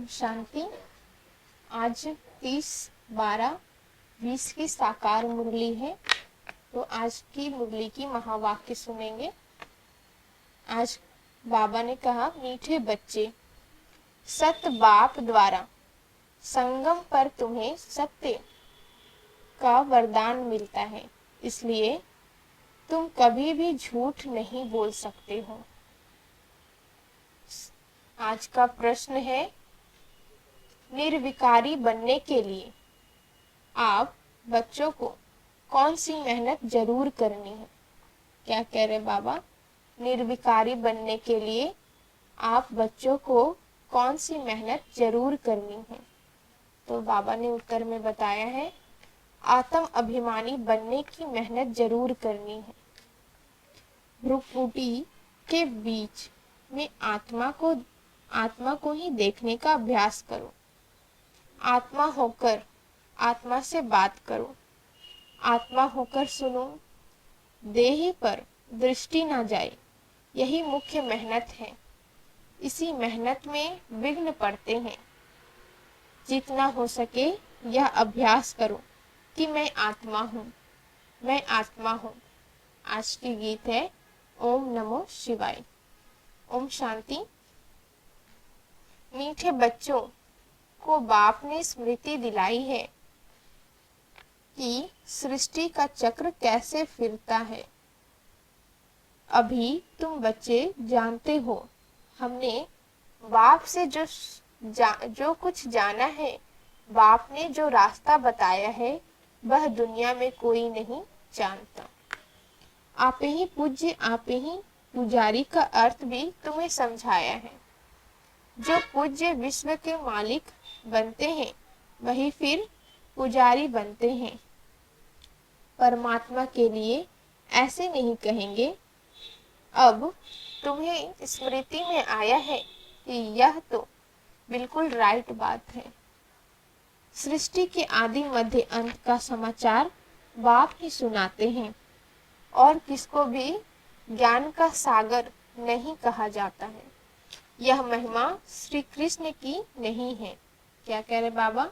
शांति। आज 30/12/20 की साकार मुरली है, तो आज की मुरली की महावाक्य सुनेंगे। आज बाबा ने कहा, मीठे बच्चे, सत बाप द्वारा संगम पर तुम्हें सत्य का वरदान मिलता है, इसलिए तुम कभी भी झूठ नहीं बोल सकते हो। आज का प्रश्न है, निर्विकारी बनने के लिए आप बच्चों को कौन सी मेहनत जरूर करनी है। क्या कह रहे बाबा? निर्विकारी बनने के लिए आप बच्चों को कौन सी मेहनत जरूर करनी है। तो बाबा ने उत्तर में बताया है, आत्म अभिमानी बनने की मेहनत जरूर करनी है। भ्रुकुटी के बीच में आत्मा को ही देखने का अभ्यास करो। आत्मा होकर आत्मा से बात करो, आत्मा होकर सुनो, देह पर दृष्टि ना जाए। यही मुख्य मेहनत है। इसी मेहनत में विघ्न पड़ते हैं। जितना हो सके यह अभ्यास करो कि मैं आत्मा हूँ, मैं आत्मा हूँ। आज की गीत है ओम नमो शिवाय। ओम शांति। मीठे बच्चों को बाप ने स्मृति दिलाई है कि सृष्टि का चक्र कैसे फिरता है। अभी तुम बच्चे जानते हो, हमने बाप से जो कुछ जाना है, बाप ने जो रास्ता बताया है, वह दुनिया में कोई नहीं जानता। आप ही पूज्य, आप ही पुजारी का अर्थ भी तुम्हें समझाया है। जो पूज्य विश्व के मालिक बनते हैं, वही फिर पुजारी बनते हैं। परमात्मा के लिए ऐसे नहीं कहेंगे। अब तुम्हें स्मृति में आया है कि यह तो बिल्कुल राइट बात है। सृष्टि के आदि मध्य अंत का समाचार बाप ही सुनाते हैं, और किसको भी ज्ञान का सागर नहीं कहा जाता है। यह महिमा श्री कृष्ण की नहीं है। क्या कह रहे बाबा?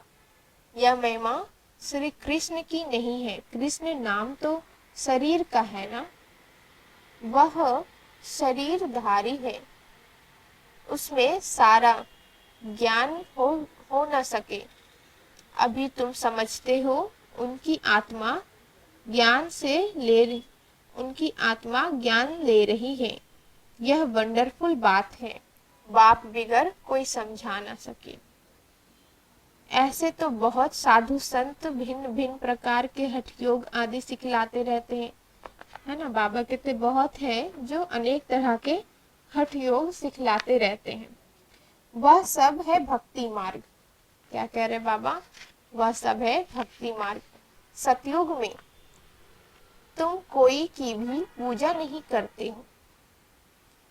यह महिमा श्री कृष्ण की नहीं है। कृष्ण नाम तो शरीर का है ना, वह शरीरधारी है। उसमें सारा ज्ञान हो न सके। अभी तुम समझते हो उनकी आत्मा ज्ञान ले रही है। यह वंडरफुल बात है। बाप बिगर कोई समझा ना सके। ऐसे तो बहुत साधु संत भिन्न भिन्न प्रकार के हठ योग आदि सिखलाते रहते हैं, है ना। बाबा कहते बहुत है जो अनेक तरह के हठ योग सिखलाते रहते हैं। वह सब है भक्ति मार्ग। क्या कह रहे बाबा? वह सब है भक्ति मार्ग। सतयुग में तुम कोई की भी पूजा नहीं करते हो,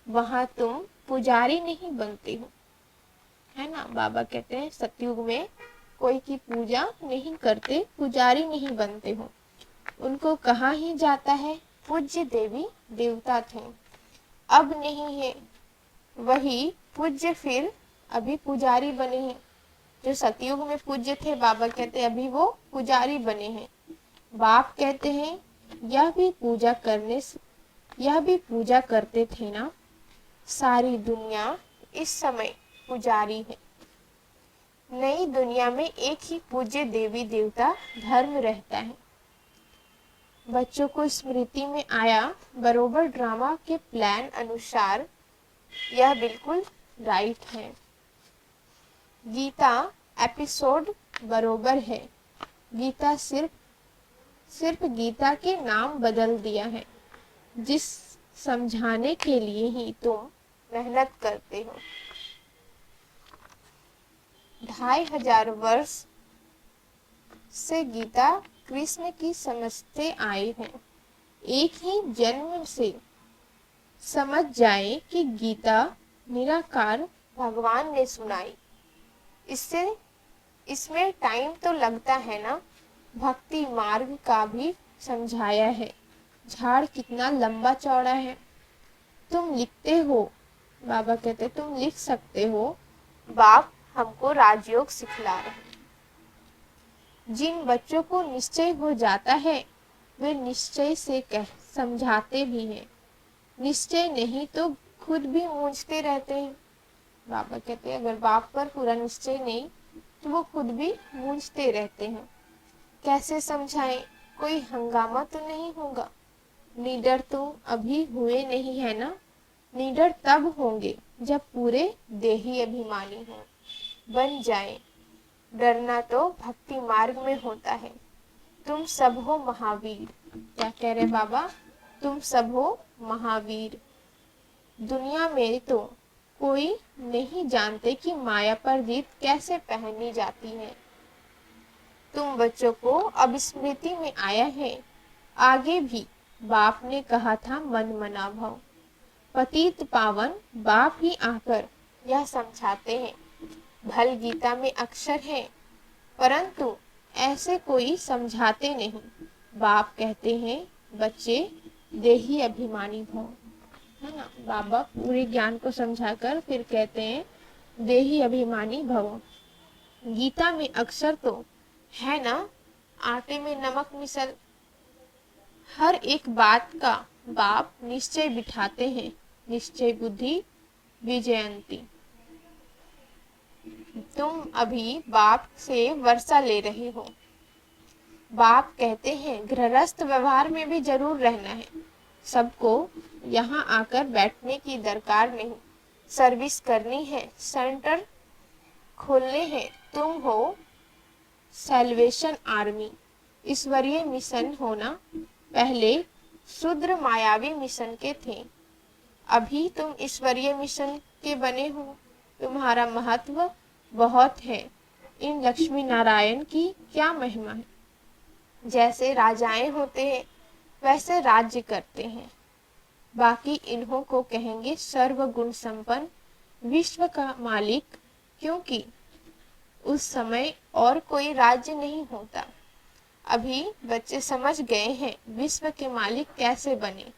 वहां तुम पुजारी नहीं बनते हो, है ना। बाबा कहते हैं सतयुग में कोई की पूजा नहीं करते, पुजारी नहीं बनते हो। उनको कहा ही जाता है पूज्य देवी देवता थे, अब नहीं है। वही पूज्य फिर अभी पुजारी बने हैं। जो सतयुग में पूज्य थे, बाबा कहते अभी वो पुजारी बने हैं। बाप कहते हैं यह भी पूजा करते थे ना। सारी दुनिया इस समय पुजारी है। नई दुनिया में एक ही पूज्य देवी देवता धर्म रहता है। बच्चों को स्मृति में आया, बरोबर ड्रामा के प्लान अनुसार यह बिल्कुल राइट है। गीता एपिसोड बरोबर है। गीता सिर्फ गीता के नाम बदल दिया है, जिस समझाने के लिए ही तुम मेहनत करते हो। 2500 वर्ष से गीता कृष्ण की समझते आए हैं। एक ही जन्म से समझ जाए कि गीता निराकार भगवान ने सुनाई। इसमें टाइम तो लगता है ना। भक्ति मार्ग का भी समझाया है। झाड़ कितना लंबा चौड़ा है। तुम लिखते हो, बाबा कहते तुम लिख सकते हो, बाप हमको राजयोग सिखला रहे हैं। जिन बच्चों को निश्चय हो जाता है वे निश्चय से समझाते भी हैं, निश्चय नहीं तो खुद भी मूंझते रहते हैं। बाबा कहते हैं अगर बाप पर पूरा निश्चय नहीं तो वो खुद भी मूंझते रहते हैं। कैसे समझाएं? कोई हंगामा तो नहीं होगा। निडर तो अभी हुए नहीं है ना, निडर तब होंगे जब पूरे देही अभिमानी हो बन जाएं। डरना तो भक्ति मार्ग में होता है। तुम सब हो महावीर। क्या कह रहे बाबा? तुम सब हो महावीर। दुनिया में तो कोई नहीं जानते कि माया पर जीत कैसे पहनी जाती है। तुम बच्चों को अब स्मृति में आया है। आगे भी बाप ने कहा था मन मना भव। पतित पावन बाप ही आकर यह समझाते हैं। भल गीता में अक्षर है परंतु ऐसे कोई समझाते नहीं। बाप कहते हैं बच्चे देही अभिमानी भव, है ना। बाबा पूरे ज्ञान को समझाकर फिर कहते हैं देही अभिमानी भव। गीता में अक्षर तो है ना, आटे में नमक मिसल। हर एक बात का बाप निश्चय बिठाते हैं। निश्चय बुद्धि विजयंती। तुम अभी बाप से वर्षा ले रहे हो। बाप कहते हैं गृहस्थ व्यवहार में भी जरूर रहना है। सबको यहाँ आकर बैठने की दरकार नहीं। सर्विस करनी है, सेंटर खोलने हैं। तुम हो सैल्वेशन आर्मी। ईश्वरीय मिशन होना पहले शूद्र मायावी मिशन के थे, अभी तुम ईश्वरीय मिशन के बने हो। तुम्हारा महत्व बहुत है। इन लक्ष्मी नारायण की क्या महिमा है। जैसे राजाएं होते हैं वैसे राज्य करते हैं। बाकी इन्हों को कहेंगे सर्वगुण संपन्न विश्व का मालिक, क्योंकि उस समय और कोई राज्य नहीं होता। अभी बच्चे समझ गए हैं विश्व के मालिक कैसे बने।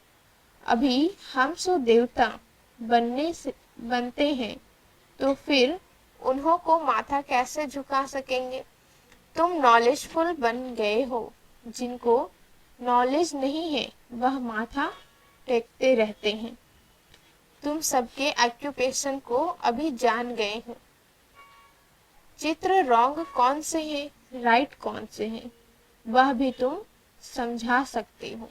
अभी हम सो देवता बनते हैं तो फिर उन्हों को माथा कैसे झुका सकेंगे। तुम नॉलेजफुल बन गए हो। जिनको नॉलेज नहीं है वह माथा टेकते रहते हैं। तुम सबके ऑक्यूपेशन को अभी जान गए हो। चित्र रॉन्ग कौन से हैं, राइट कौन से हैं, वह भी तुम समझा सकते हो।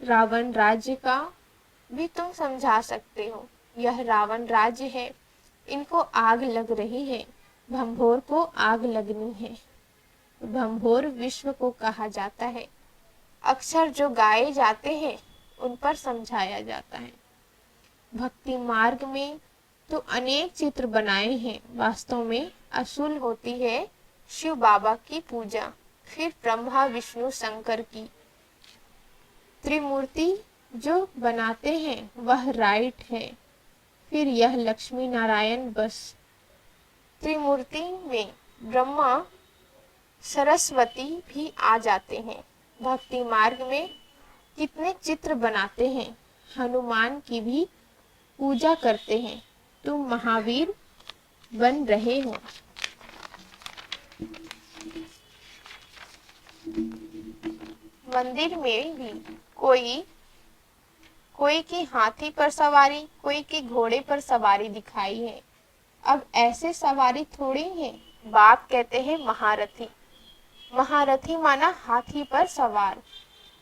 रावण राज्य का भी तुम समझा सकते हो। यह रावण राज्य है, इनको आग लग रही है, भंभोर को आग लगनी है। भंभोर विश्व को कहा जाता है। अक्षर जो गाए जाते हैं उन पर समझाया जाता है। भक्ति मार्ग में तो अनेक चित्र बनाए हैं। वास्तव में असूल होती है शिव बाबा की पूजा, फिर ब्रह्मा विष्णु शंकर की। त्रिमूर्ति जो बनाते हैं वह राइट है, फिर यह लक्ष्मी नारायण बस। त्रिमूर्ति में ब्रह्मा सरस्वती भी आ जाते हैं। भक्ति मार्ग में कितने चित्र बनाते हैं। हनुमान की भी पूजा करते हैं। तुम महावीर बन रहे हो। मंदिर में भी कोई की हाथी पर सवारी, कोई की घोड़े पर सवारी दिखाई है। अब ऐसे सवारी थोड़ी है। बाप कहते हैं महारथी। महारथी माना हाथी पर सवार,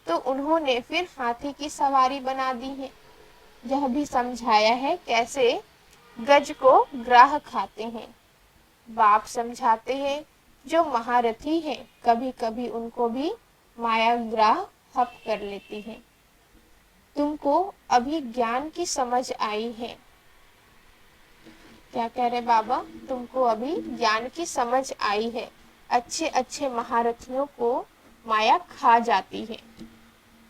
तो उन्होंने फिर हाथी की सवारी बना दी है। यह भी समझाया है कैसे गज को ग्राह खाते हैं। बाप समझाते हैं जो महारथी है कभी कभी उनको भी माया ग्राह हप कर लेती है। तुमको अभी ज्ञान की समझ आई है। क्या कह रहे बाबा? तुमको अभी ज्ञान की समझ आई है। अच्छे अच्छे महारथियों को माया खा जाती है।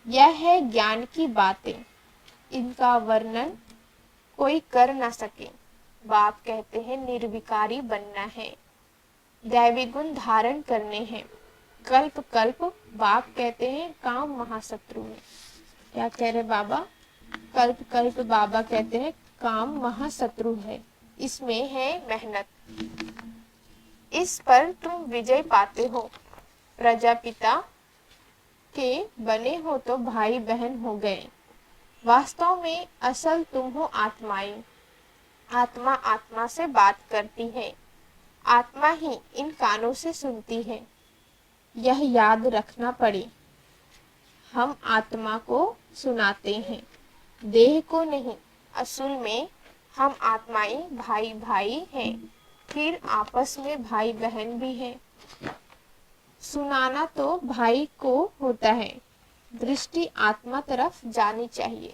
यह है ज्ञान की बातें, इनका वर्णन कोई कर ना सके। बाप कहते हैं निर्विकारी बनना है, दैवी गुण धारण करने हैं। कल्प कल्प बाप कहते हैं काम महाशत्रु है। क्या कह रहे बाबा? कल्प कल्प बाबा कहते हैं काम महाशत्रु है। इसमें है मेहनत, इस पर तुम विजय पाते हो। प्रजापिता के बने हो तो भाई बहन हो गए। वास्तव में असल तुम हो आत्माएं। आत्मा आत्मा से बात करती है। आत्मा ही इन कानों से सुनती है। यह याद रखना पड़े। हम आत्मा को सुनाते हैं, देह को नहीं। असल में हम आत्माएं भाई भाई हैं, फिर आपस में भाई बहन भी हैं। सुनाना तो भाई को होता है, दृष्टि आत्मा तरफ जानी चाहिए।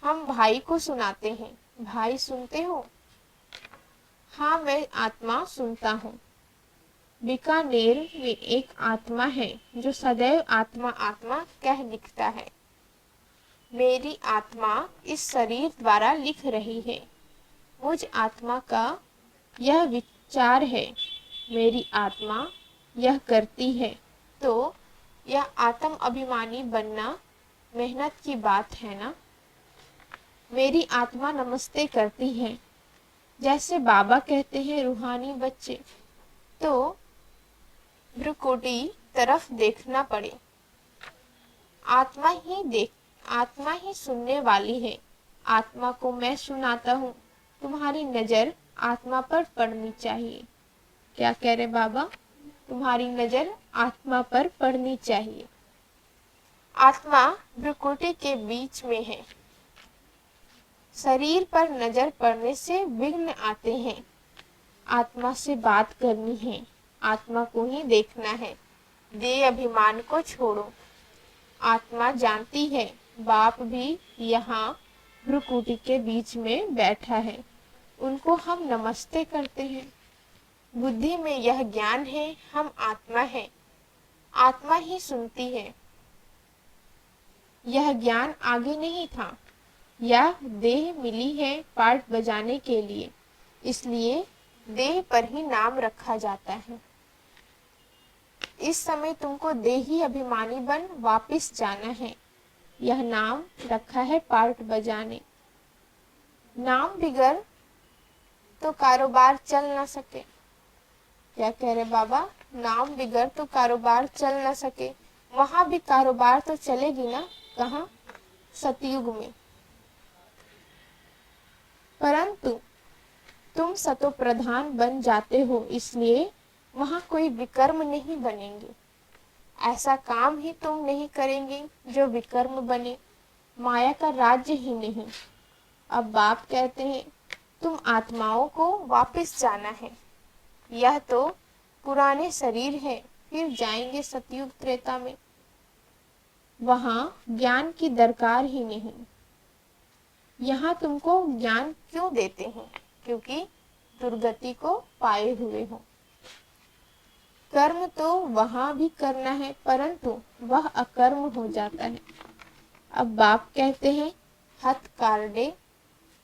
हम भाई को सुनाते हैं। भाई सुनते हो? हाँ, मैं आत्मा सुनता हूँ। बीकानेर में एक आत्मा है जो सदैव आत्मा आत्मा कह लिखता है। मेरी आत्मा इस शरीर द्वारा लिख रही है। मुझ आत्मा का यह विचार है, मेरी आत्मा यह करती है। तो यह आत्म अभिमानी बनना मेहनत की बात है ना। मेरी आत्मा नमस्ते करती है। जैसे बाबा कहते हैं रूहानी बच्चे, तो भ्रुकुटी तरफ देखना पड़े। आत्मा ही सुनने वाली है। आत्मा को मैं सुनाता हूँ। तुम्हारी नजर आत्मा पर पड़नी चाहिए। क्या कह रहे बाबा? तुम्हारी नजर आत्मा पर पड़नी चाहिए। आत्मा भ्रुकुटी के बीच में है। शरीर पर नजर पड़ने से विघ्न आते हैं। आत्मा से बात करनी है, आत्मा को ही देखना है। देह अभिमान को छोड़ो। आत्मा जानती है बाप भी यहाँ भ्रुकुटी के बीच में बैठा है। उनको हम नमस्ते करते हैं। बुद्धि में यह ज्ञान है, हम आत्मा है। आत्मा ही सुनती है। यह ज्ञान आगे नहीं था। यह देह मिली है पार्ट बजाने के लिए, इसलिए देह पर ही नाम रखा जाता है। इस समय तुमको देही अभिमानी बन वापिस जाना है। यह नाम रखा है पार्ट बजाने। नाम बिगड़ तो कारोबार चल ना सके। क्या कह रहे बाबा? नाम बिगड़ तो कारोबार चल ना सके। वहां भी कारोबार तो चलेगी ना। कहाँ? सतयुग में। परंतु तुम सतो प्रधान बन जाते हो, इसलिए वहां कोई विकर्म नहीं बनेंगे। ऐसा काम ही तुम नहीं करेंगे जो विकर्म बने। माया का राज्य ही नहीं। अब बाप कहते हैं तुम आत्माओं को वापस जाना है। यह तो पुराने शरीर है, फिर जाएंगे सतयुग त्रेता में। वहां ज्ञान की दरकार ही नहीं। यहाँ तुमको ज्ञान क्यों देते हैं? क्योंकि दुर्गति को पाए हुए हो। कर्म तो वहां भी करना है, परंतु वह अकर्म हो जाता है। अब बाप कहते हैं हथ कारडे।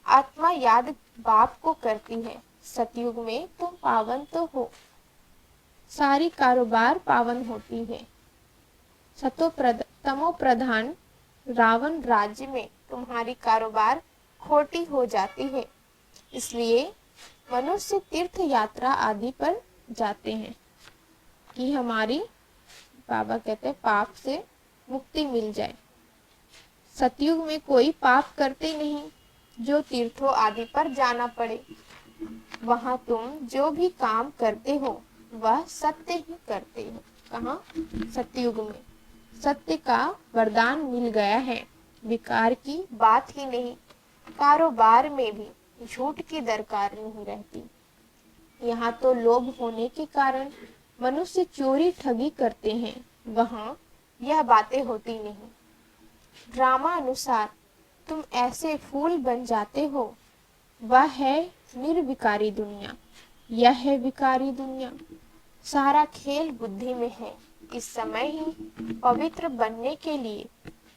आत्मा याद बाप को करती है। सतयुग में तुम पावन तो हो, सारी कारोबार पावन होती है। तमो प्रधान रावण राज्य में तुम्हारी कारोबार खोटी हो जाती है। इसलिए मनुष्य तीर्थ यात्रा आदि पर जाते हैं कि हमारी, बाबा कहते हैं, पाप से मुक्ति मिल जाए। सतयुग में कोई पाप करते नहीं जो तीर्थों आदि पर जाना पड़े। वहां तुम जो भी काम करते हो वह सत्य ही करते हो। कहाँ? सतयुग में। सत्य का वरदान मिल गया है। विकार की बात ही नहीं। कारोबार में भी झूठ की दरकार नहीं रहती। यहाँ तो लोभ होने के कारण मनुष्य चोरी ठगी करते हैं। वहाँ यह बातें होती नहीं। ड्रामा अनुसार तुम ऐसे फूल बन जाते हो। वह है निर्विकारी दुनिया, यह है विकारी दुनिया। सारा खेल बुद्धि में है। इस समय ही पवित्र बनने के लिए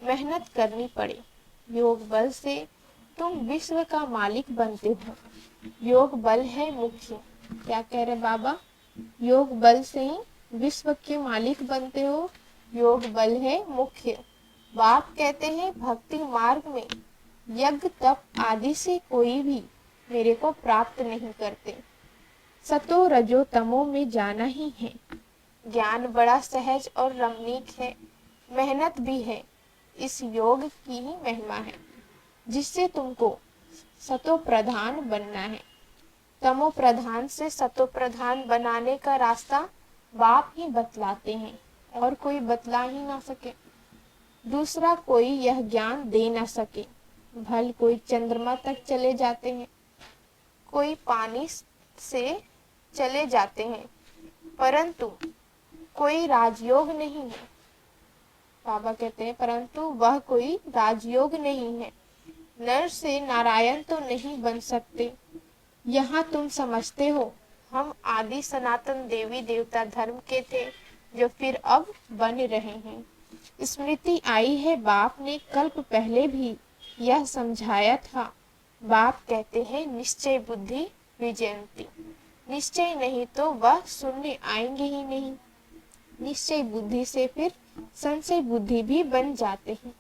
मेहनत करनी पड़े। योग बल से तुम विश्व का मालिक बनते हो। योग बल है मुख्य। क्या कह रहे बाबा? योग बल से ही विश्व के मालिक बनते हो। योग बल है मुख्य। बाप कहते हैं भक्ति मार्ग में यज्ञ तप आदि से कोई भी मेरे को प्राप्त नहीं करते। सतो रजो तमो में जाना ही है। ज्ञान बड़ा सहज और रमणीक है, मेहनत भी है। इस योग की ही महिमा है जिससे तुमको सतो प्रधान बनना है। तमो प्रधान से सतो प्रधान बनाने का रास्ता बाप ही बतलाते हैं और कोई बतला ही ना सके। दूसरा कोई यह ज्ञान दे ना सके। भल कोई चंद्रमा तक चले जाते हैं, कोई पानी से चले जाते हैं, परंतु कोई राजयोग नहीं है। बाबा कहते हैं परंतु वह कोई राजयोग नहीं है। नर से नारायण तो नहीं बन सकते। यहाँ तुम समझते हो हम आदि सनातन देवी देवता धर्म के थे जो फिर अब बन रहे हैं। स्मृति आई है बाप ने कल्प पहले भी यह समझाया था। बाप कहते हैं निश्चय बुद्धि विजयंती। निश्चय नहीं तो वह सुनने आएंगे ही नहीं। निश्चय बुद्धि से फिर संशय बुद्धि भी बन जाते हैं।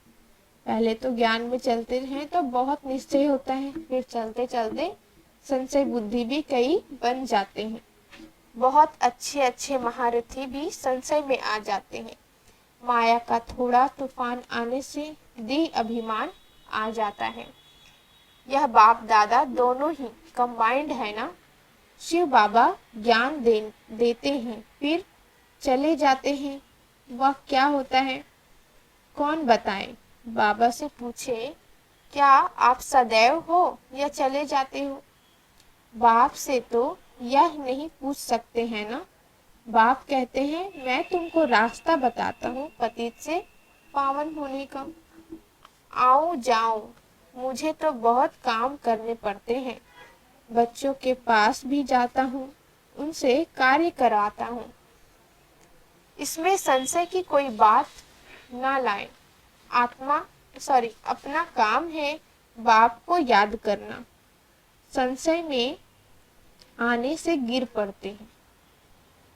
पहले तो ज्ञान में चलते हैं तो बहुत निश्चय होता है, फिर चलते चलते संशय बुद्धि भी कई बन जाते हैं। बहुत अच्छे अच्छे महारथी भी संशय में आ जाते हैं। माया का थोड़ा तूफान आने से देह अभिमान आ जाता है। यह बाप दादा दोनों ही कंबाइंड है ना। शिव बाबा ज्ञान देते हैं फिर चले जाते हैं। वह क्या होता है कौन बताए। बाबा से पूछे क्या आप सदैव हो या चले जाते हो। बाप से तो यह नहीं पूछ सकते हैं ना। बाप कहते हैं मैं तुमको रास्ता बताता हूँ पतित से पावन होने का। आओ जाओ, मुझे तो बहुत काम करने पड़ते हैं। बच्चों के पास भी जाता हूँ, उनसे कार्य कराता हूँ। इसमें संशय की कोई बात ना लाए। अपना काम है बाप को याद करना। संशय में आने से गिर पड़ते हैं।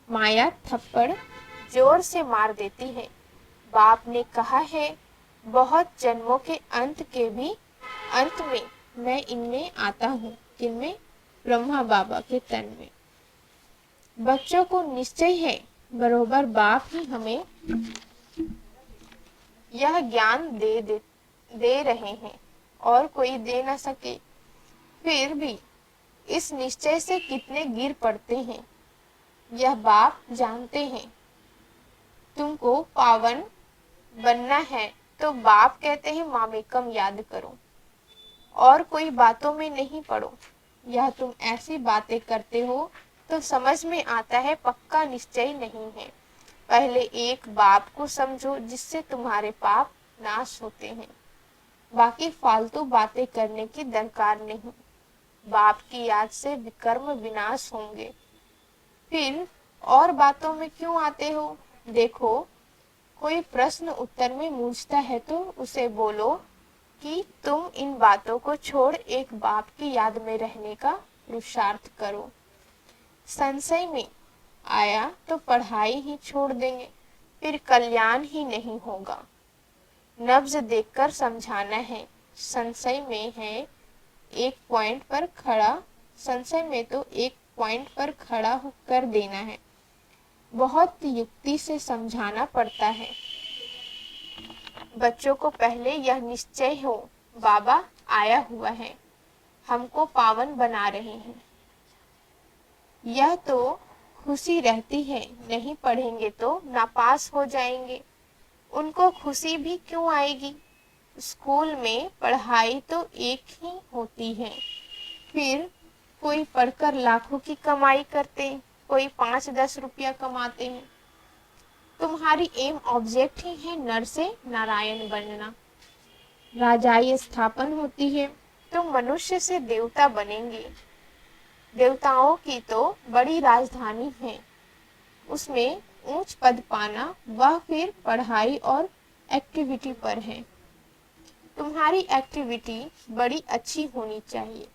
माया थप्पड़ जोर से मार देती है। बाप ने कहा है बहुत जन्मों के अंत में मैं इनमें आता हूँ। किनमें? ब्रह्मा बाबा के तन में। बच्चों को निश्चय है बरोबर बाप ही हमें यह ज्ञान दे रहे हैं और कोई दे ना सके। फिर भी इस निश्चय से कितने गिर पड़ते हैं यह बाप जानते हैं। तुमको पावन बनना है तो बाप कहते हैं मामेकम याद करो और कोई बातों में नहीं पड़ो। यह तुम ऐसी बातें करते हो तो समझ में आता है पक्का निश्चय नहीं है। पहले एक बाप को समझो जिससे तुम्हारे पाप नाश होते हैं। बाकी फालतू बातें करने की दरकार नहीं। बाप की याद से विकर्म विनाश होंगे। फिर और बातों में क्यों आते हो? देखो कोई प्रश्न उत्तर में मूझता है तो उसे बोलो कि तुम इन बातों को छोड़ एक बाप की याद में रहने का पुरुषार्थ करो। संशय में आया तो पढ़ाई ही छोड़ देंगे, फिर कल्याण ही नहीं होगा। नब्ज देखकर समझाना है। संशय में है एक पॉइंट पर खड़ा, संशय में तो एक पॉइंट पर खड़ा कर देना है। बहुत युक्ति से समझाना पड़ता है। बच्चों को पहले यह निश्चय हो बाबा आया हुआ है, हमको पावन बना रहे हैं। यह तो खुशी रहती है, नहीं पढ़ेंगे तो नापास हो जाएंगे। उनको खुशी भी क्यों आएगी? स्कूल में पढ़ाई तो एक ही होती है। फिर कोई पढ़कर लाखों की कमाई करते, कोई 5-10 रुपया कमाते हैं। तुम्हारी एम ऑब्जेक्ट ही है नर से नारायण बनना। राजाई स्थापन होती है, तुम मनुष्य से देवता बनेंगे। देवताओं की तो बड़ी राजधानी है, उसमें ऊंच पद पाना वह फिर पढ़ाई और एक्टिविटी पर है। तुम्हारी एक्टिविटी बड़ी अच्छी होनी चाहिए।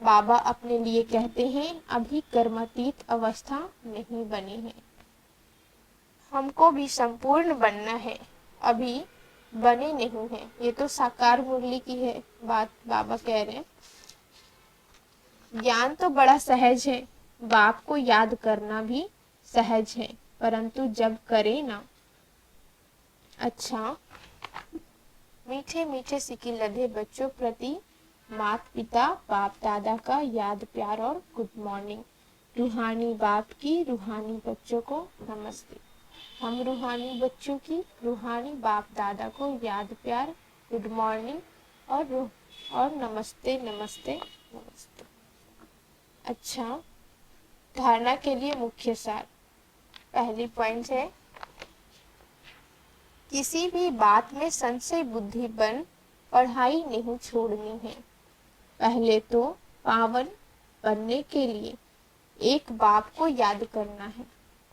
बाबा अपने लिए कहते हैं अभी कर्मातीत अवस्था नहीं बनी है, हमको भी संपूर्ण बनना है, अभी बने नहीं है। ये तो साकार मुरली की है बात बाबा कह रहे हैं। ज्ञान तो बड़ा सहज है, बाप को याद करना भी सहज है, परंतु जब करे ना। अच्छा, मीठे मीठे सिक्के लदे बच्चों प्रति माता पिता बाप दादा का याद प्यार और गुड मॉर्निंग। रूहानी बाप की रूहानी बच्चों को नमस्ते। हम रूहानी बच्चों की रूहानी बाप दादा को याद प्यार, गुड मॉर्निंग और नमस्ते नमस्ते नमस्ते। अच्छा, धारणा के लिए मुख्य सार। पहली पॉइंट है, किसी भी बात में संशय बुद्धि बन पढ़ाई नहीं छोड़नी है। पहले तो पावन बनने के लिए एक बाप को याद करना है,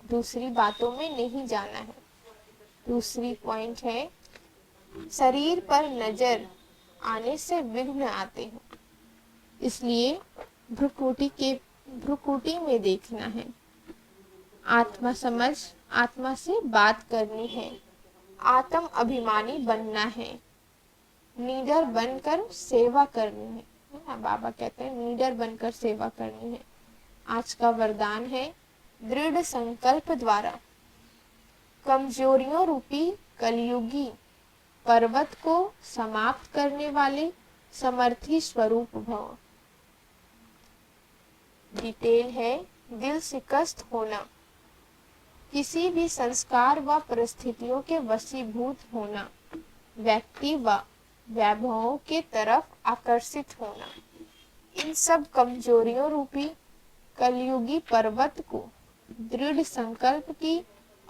दूसरी बातों में नहीं जाना है। दूसरी पॉइंट है, शरीर पर नजर आने से विघ्न आते हैं, इसलिए भ्रुकुटी में देखना है। आत्मा समझ आत्मा से बात करनी है, आत्म अभिमानी बनना है, नीडर बनकर सेवा करनी है। बाबा कहते हैं नीडर बनकर सेवा करनी है। आज का वरदान है, दृढ़ संकल्प द्वारा कमजोरियों रूपी कलयुगी पर्वत को समाप्त करने वाले समर्थी स्वरूप भव। डिटेल है, दिल शिकस्त होना, किसी भी संस्कार व परिस्थितियों के वशीभूत होना, व्यक्ति व वैभवों के तरफ आकर्षित होना। इन सब कमजोरियों रूपी कलयुगी पर्वत को दृढ़ संकल्प की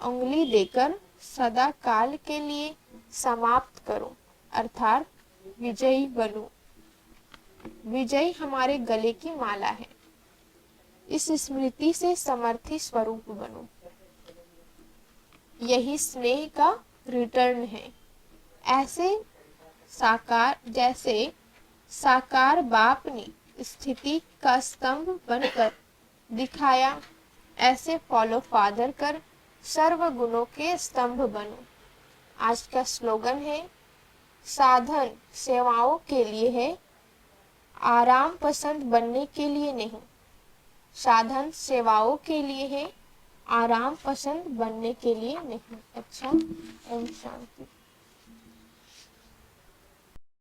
उंगली देकर सदा काल के लिए समाप्त करो, अर्थात विजयी बनो। विजय हमारे गले की माला है, इस स्मृति से समर्थी स्वरूप बनो। यही स्नेह का रिटर्न है। जैसे साकार बाप ने स्थिति का स्तंभ बनकर दिखाया, ऐसे फॉलो फादर कर सर्व गुणों के स्तंभ बनो। आज का स्लोगन है, साधन सेवाओं के लिए है, आराम पसंद बनने के लिए नहीं। साधन सेवाओं के लिए है, आराम पसंद बनने के लिए नहीं। अच्छा, ओम शांति।